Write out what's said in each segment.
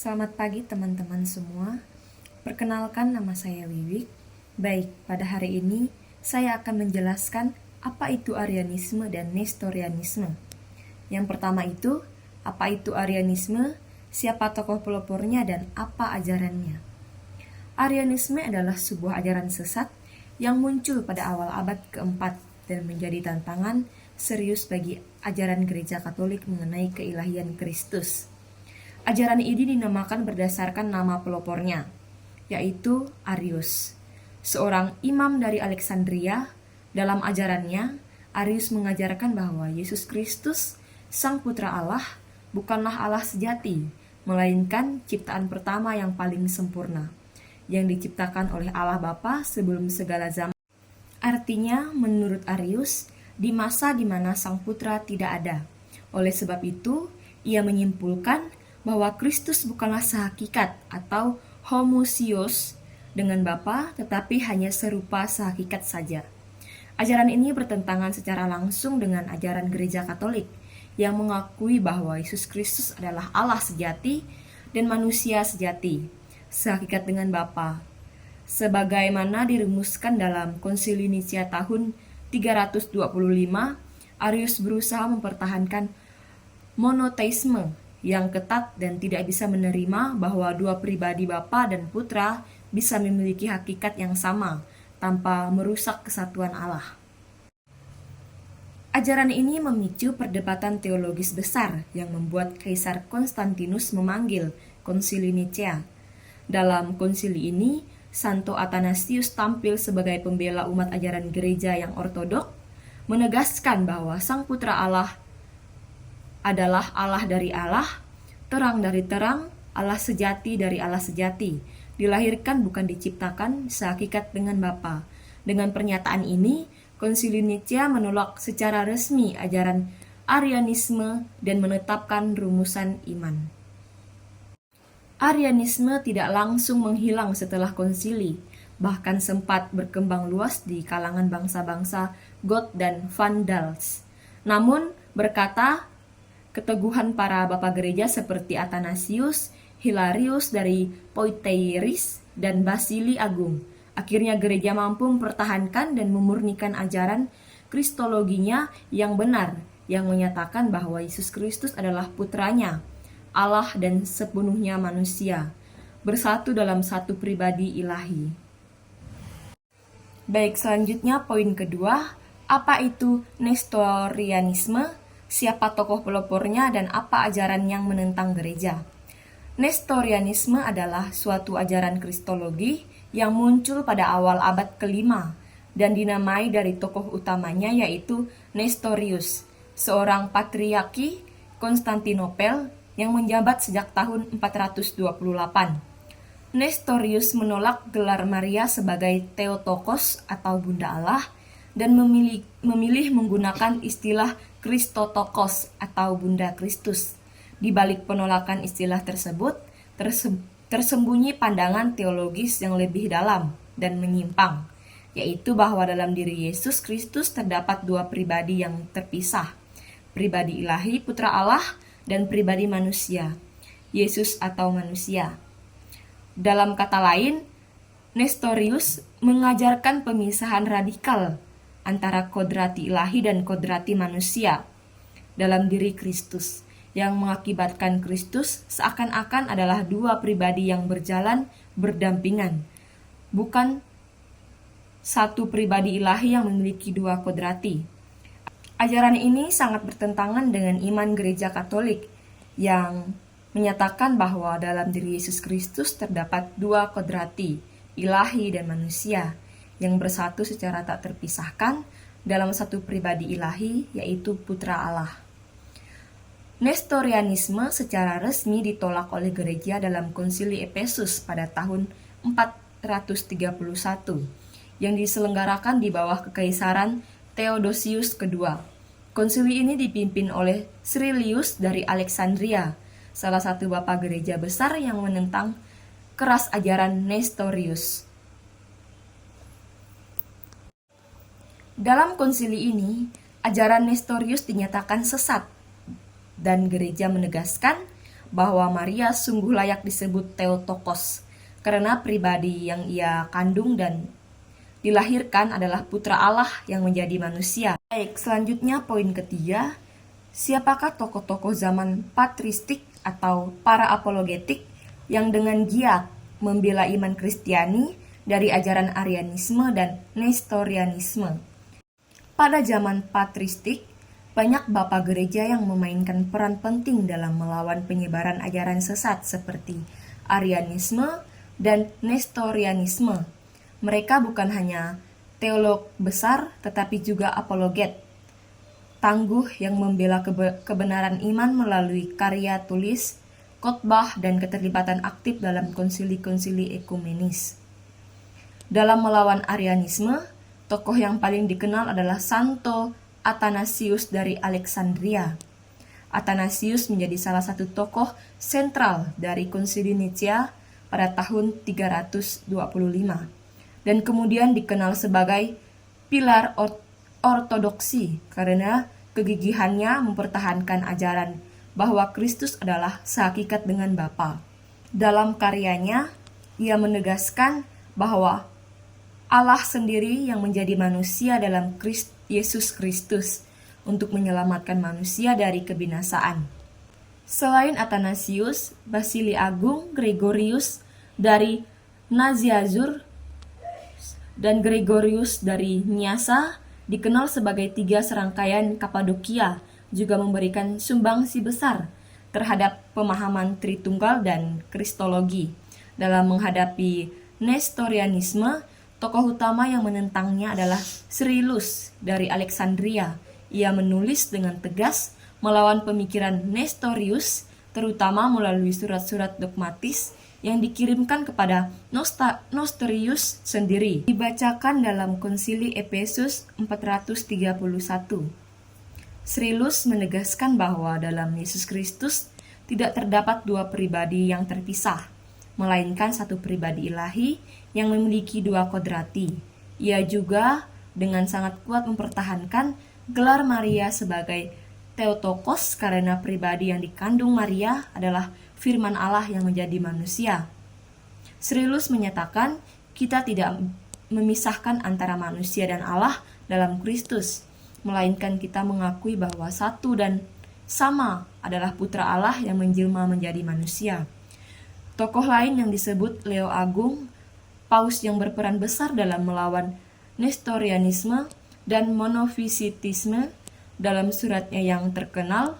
Selamat pagi teman-teman semua. Perkenalkan, nama saya Wiwik. Baik, pada hari ini saya akan menjelaskan apa itu Arianisme dan Nestorianisme. Yang pertama itu, apa itu Arianisme, siapa tokoh pelopornya, dan apa ajarannya. Arianisme adalah sebuah ajaran sesat yang muncul pada awal abad keempat dan menjadi tantangan serius bagi ajaran gereja Katolik mengenai keilahian Kristus. Ajaran ini dinamakan berdasarkan nama pelopornya, yaitu Arius, seorang imam dari Alexandria. Dalam ajarannya, Arius mengajarkan bahwa Yesus Kristus, Sang Putra Allah, bukanlah Allah sejati, melainkan ciptaan pertama yang paling sempurna, yang diciptakan oleh Allah Bapa sebelum segala zaman. Artinya, menurut Arius, di masa di mana Sang Putra tidak ada. Oleh sebab itu, ia menyimpulkan bahwa Kristus bukanlah sehakikat atau homoousios dengan Bapa, tetapi hanya serupa sehakikat saja. Ajaran ini bertentangan secara langsung dengan ajaran gereja Katolik yang mengakui bahwa Yesus Kristus adalah Allah sejati dan manusia sejati, sehakikat dengan Bapa. Sebagaimana dirumuskan dalam Konsili Nicea tahun 325, Arius berusaha mempertahankan monoteisme yang ketat dan tidak bisa menerima bahwa dua pribadi Bapa dan Putra bisa memiliki hakikat yang sama tanpa merusak kesatuan Allah. Ajaran ini memicu perdebatan teologis besar yang membuat Kaisar Konstantinus memanggil Konsili Nicea. Dalam konsili ini, Santo Athanasius tampil sebagai pembela umat ajaran gereja yang ortodok, menegaskan bahwa Sang Putra Allah adalah Allah dari Allah, terang dari terang, Allah sejati dari Allah sejati, dilahirkan bukan diciptakan, sehakikat dengan Bapa. Dengan pernyataan ini, Konsili Nicea menolak secara resmi ajaran Arianisme dan menetapkan rumusan iman. Arianisme tidak langsung menghilang setelah konsili, bahkan sempat berkembang luas di kalangan bangsa-bangsa Goth dan Vandals. Namun, berkata keteguhan para bapak gereja seperti Athanasius, Hilarius dari Poitiers, dan Basili Agung, akhirnya gereja mampu mempertahankan dan memurnikan ajaran kristologinya yang benar, yang menyatakan bahwa Yesus Kristus adalah putranya, Allah dan sepenuhnya manusia, bersatu dalam satu pribadi ilahi. Baik, selanjutnya poin kedua, apa itu Nestorianisme? Siapa tokoh pelopornya dan apa ajaran yang menentang gereja? Nestorianisme adalah suatu ajaran kristologi yang muncul pada awal abad ke-5 dan dinamai dari tokoh utamanya yaitu Nestorius, seorang patriarki Konstantinopel yang menjabat sejak tahun 428. Nestorius menolak gelar Maria sebagai Theotokos atau Bunda Allah dan memilih menggunakan istilah Christotokos atau Bunda Kristus. Di balik penolakan istilah tersebut, tersembunyi pandangan teologis yang lebih dalam dan menyimpang, yaitu bahwa dalam diri Yesus Kristus terdapat dua pribadi yang terpisah, pribadi ilahi Putra Allah dan pribadi manusia, Yesus atau manusia. Dalam kata lain, Nestorius mengajarkan pemisahan radikal antara kodrati ilahi dan kodrati manusia dalam diri Kristus, yang mengakibatkan Kristus seakan-akan adalah dua pribadi yang berjalan berdampingan, bukan satu pribadi ilahi yang memiliki dua kodrati. Ajaran ini sangat bertentangan dengan iman gereja Katolik yang menyatakan bahwa dalam diri Yesus Kristus terdapat dua kodrati, ilahi dan manusia, yang bersatu secara tak terpisahkan dalam satu pribadi ilahi, yaitu Putra Allah. Nestorianisme secara resmi ditolak oleh gereja dalam Konsili Efesus pada tahun 431 yang diselenggarakan di bawah kekaisaran Theodosius II. Konsili ini dipimpin oleh Cyrilius dari Alexandria, salah satu bapak gereja besar yang menentang keras ajaran Nestorius. Dalam konsili ini, ajaran Nestorius dinyatakan sesat dan gereja menegaskan bahwa Maria sungguh layak disebut Theotokos karena pribadi yang ia kandung dan dilahirkan adalah putra Allah yang menjadi manusia. Baik, selanjutnya poin ketiga, siapakah tokoh-tokoh zaman patristik atau para apologetik yang dengan giat membela iman Kristiani dari ajaran Arianisme dan Nestorianisme? Pada zaman patristik, banyak bapak gereja yang memainkan peran penting dalam melawan penyebaran ajaran sesat seperti Arianisme dan Nestorianisme. Mereka bukan hanya teolog besar, tetapi juga apologet, tangguh yang membela kebenaran iman melalui karya tulis, khotbah, dan keterlibatan aktif dalam konsili-konsili ekumenis. Dalam melawan Arianisme, tokoh yang paling dikenal adalah Santo Athanasius dari Alexandria. Athanasius menjadi salah satu tokoh sentral dari Konsili Nicea pada tahun 325 dan kemudian dikenal sebagai pilar ortodoksi karena kegigihannya mempertahankan ajaran bahwa Kristus adalah sehakikat dengan Bapa. Dalam karyanya, ia menegaskan bahwa Allah sendiri yang menjadi manusia dalam Yesus Kristus untuk menyelamatkan manusia dari kebinasaan. Selain Athanasius, Basili Agung, Gregorius dari Nazianzus, dan Gregorius dari Nyasa dikenal sebagai tiga serangkaian Kapadokia, juga memberikan sumbangsi besar terhadap pemahaman Tritunggal dan Kristologi. Dalam menghadapi Nestorianisme, tokoh utama yang menentangnya adalah Cyrillus dari Alexandria. Ia menulis dengan tegas melawan pemikiran Nestorius, terutama melalui surat-surat dogmatis yang dikirimkan kepada Nestorius sendiri. Dibacakan dalam Konsili Efesus 431. Cyrillus menegaskan bahwa dalam Yesus Kristus tidak terdapat dua pribadi yang terpisah, melainkan satu pribadi ilahi yang memiliki dua kodrati. Ia juga dengan sangat kuat mempertahankan gelar Maria sebagai Theotokos karena pribadi yang dikandung Maria adalah firman Allah yang menjadi manusia. Cyrillus menyatakan kita tidak memisahkan antara manusia dan Allah dalam Kristus, melainkan kita mengakui bahwa satu dan sama adalah putra Allah yang menjelma menjadi manusia. Tokoh lain yang disebut Leo Agung, paus yang berperan besar dalam melawan Nestorianisme dan monofisitisme, dalam suratnya yang terkenal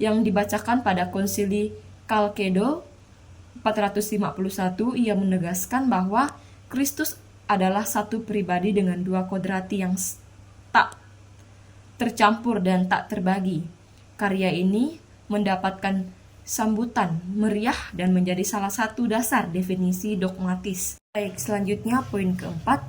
yang dibacakan pada Konsili Kalkedo 451, ia menegaskan bahwa Kristus adalah satu pribadi dengan dua kodrati yang tak tercampur dan tak terbagi. Karya ini mendapatkan sambutan meriah dan menjadi salah satu dasar definisi dogmatis. Baik, selanjutnya poin keempat,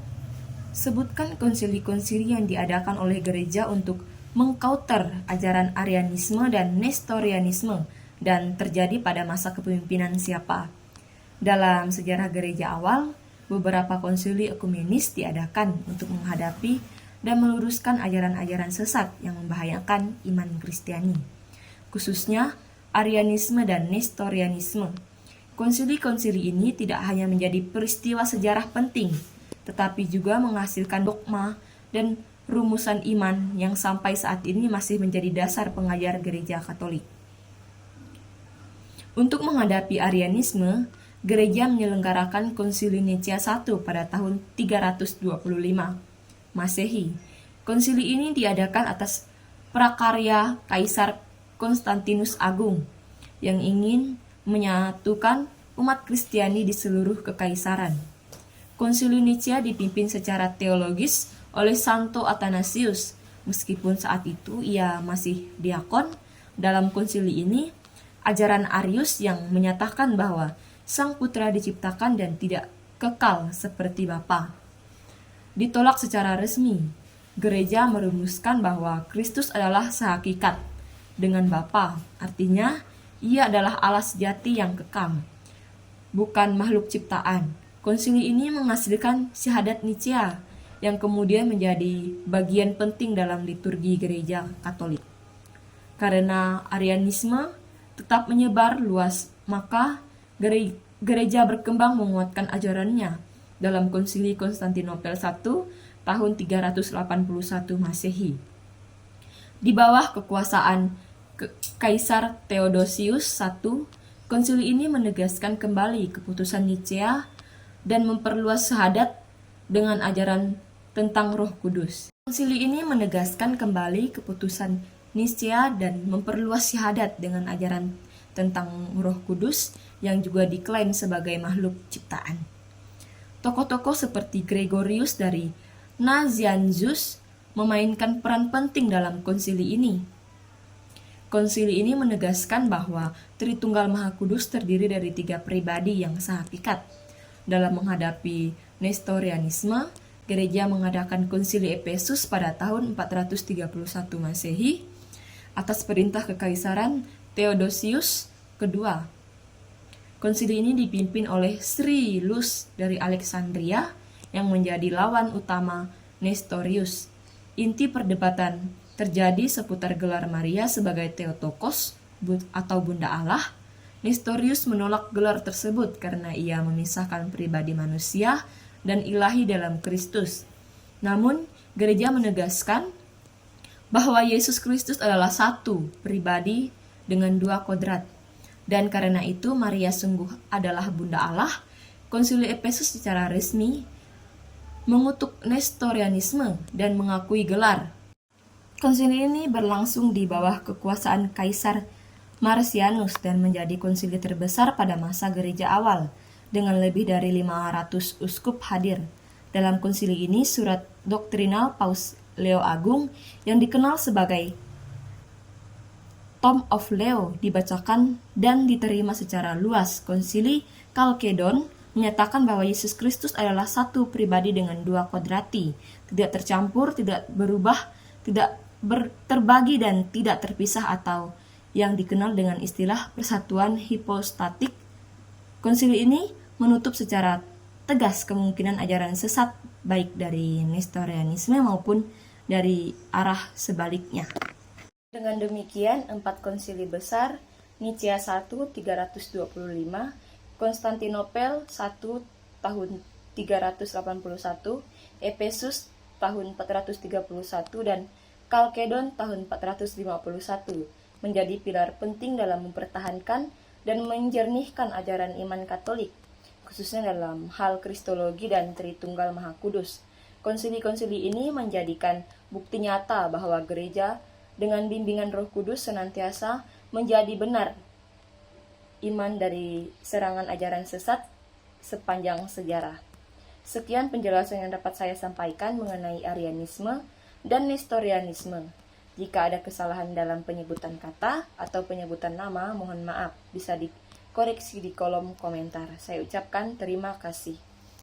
sebutkan konsili-konsili yang diadakan oleh gereja untuk mengcounter ajaran Arianisme dan Nestorianisme dan terjadi pada masa kepemimpinan siapa. Dalam sejarah gereja awal, beberapa konsili ekumenis diadakan untuk menghadapi dan meluruskan ajaran-ajaran sesat yang membahayakan iman Kristiani, khususnya Arianisme dan Nestorianisme. Konsili-konsili ini tidak hanya menjadi peristiwa sejarah penting, tetapi juga menghasilkan dogma dan rumusan iman yang sampai saat ini masih menjadi dasar pengajar gereja Katolik. Untuk menghadapi Arianisme, gereja menyelenggarakan Konsili Nicea I pada tahun 325 Masehi. Konsili ini diadakan atas prakarya Kaisar Konstantinus Agung yang ingin menyatukan umat Kristiani di seluruh kekaisaran. Konsili Nicea dipimpin secara teologis oleh Santo Athanasius. Meskipun saat itu ia masih diakon, dalam konsili ini ajaran Arius yang menyatakan bahwa Sang Putra diciptakan dan tidak kekal seperti Bapa ditolak secara resmi. Gereja merumuskan bahwa Kristus adalah sehakikat dengan Bapa, artinya ia adalah Allah sejati yang kekal, bukan makhluk ciptaan. Konsili ini menghasilkan syahadat Nicea yang kemudian menjadi bagian penting dalam liturgi gereja Katolik. Karena Arianisme tetap menyebar luas, maka gereja berkembang menguatkan ajarannya dalam Konsili Konstantinopel I tahun 381 Masehi. Di bawah kekuasaan Kaisar Theodosius I, konsili ini menegaskan kembali keputusan Nicea dan memperluas syahadat dengan ajaran tentang Roh Kudus. Konsili ini menegaskan kembali keputusan Nicea dan memperluas syahadat dengan ajaran tentang Roh Kudus yang juga diklaim sebagai makhluk ciptaan. Tokoh-tokoh seperti Gregorius dari Nazianzus memainkan peran penting dalam konsili ini. Konsili ini menegaskan bahwa Tritunggal Maha Kudus terdiri dari 3 pribadi yang sehakikat. Dalam menghadapi Nestorianisme, gereja mengadakan konsili Efesus pada tahun 431 Masehi atas perintah Kekaisaran Theodosius II. Konsili ini dipimpin oleh Sri Lus dari Alexandria yang menjadi lawan utama Nestorius. Inti perdebatan terjadi seputar gelar Maria sebagai Theotokos atau Bunda Allah. Nestorius menolak gelar tersebut karena ia memisahkan pribadi manusia dan ilahi dalam Kristus. Namun, gereja menegaskan bahwa Yesus Kristus adalah satu pribadi dengan 2 kodrat. Dan karena itu Maria sungguh adalah Bunda Allah. Konsili Efesus secara resmi mengutuk Nestorianisme dan mengakui gelar. Konsili ini berlangsung di bawah kekuasaan Kaisar Marcianus dan menjadi konsili terbesar pada masa gereja awal dengan lebih dari 500 uskup hadir. Dalam konsili ini surat doktrinal Paus Leo Agung yang dikenal sebagai Tome of Leo dibacakan dan diterima secara luas. Konsili Chalcedon menyatakan bahwa Yesus Kristus adalah satu pribadi dengan 2 kodrati, tidak tercampur, tidak berubah, tidak terbagi dan tidak terpisah atau yang dikenal dengan istilah persatuan hipostatik. Konsili ini menutup secara tegas kemungkinan ajaran sesat baik dari Nestorianisme maupun dari arah sebaliknya. Dengan demikian, 4 konsili besar, Nicea I 325, Konstantinopel I tahun 381, Efesus tahun 431, dan Chalcedon tahun 451 menjadi pilar penting dalam mempertahankan dan menjernihkan ajaran iman Katolik, khususnya dalam hal Kristologi dan Tritunggal Maha Kudus. Konsili-konsili ini menjadikan bukti nyata bahwa gereja dengan bimbingan Roh Kudus senantiasa menjadi benar iman dari serangan ajaran sesat sepanjang sejarah. Sekian penjelasan yang dapat saya sampaikan mengenai Arianisme dan Nestorianisme. Jika ada kesalahan dalam penyebutan kata atau penyebutan nama, mohon maaf, bisa dikoreksi di kolom komentar. Saya ucapkan terima kasih.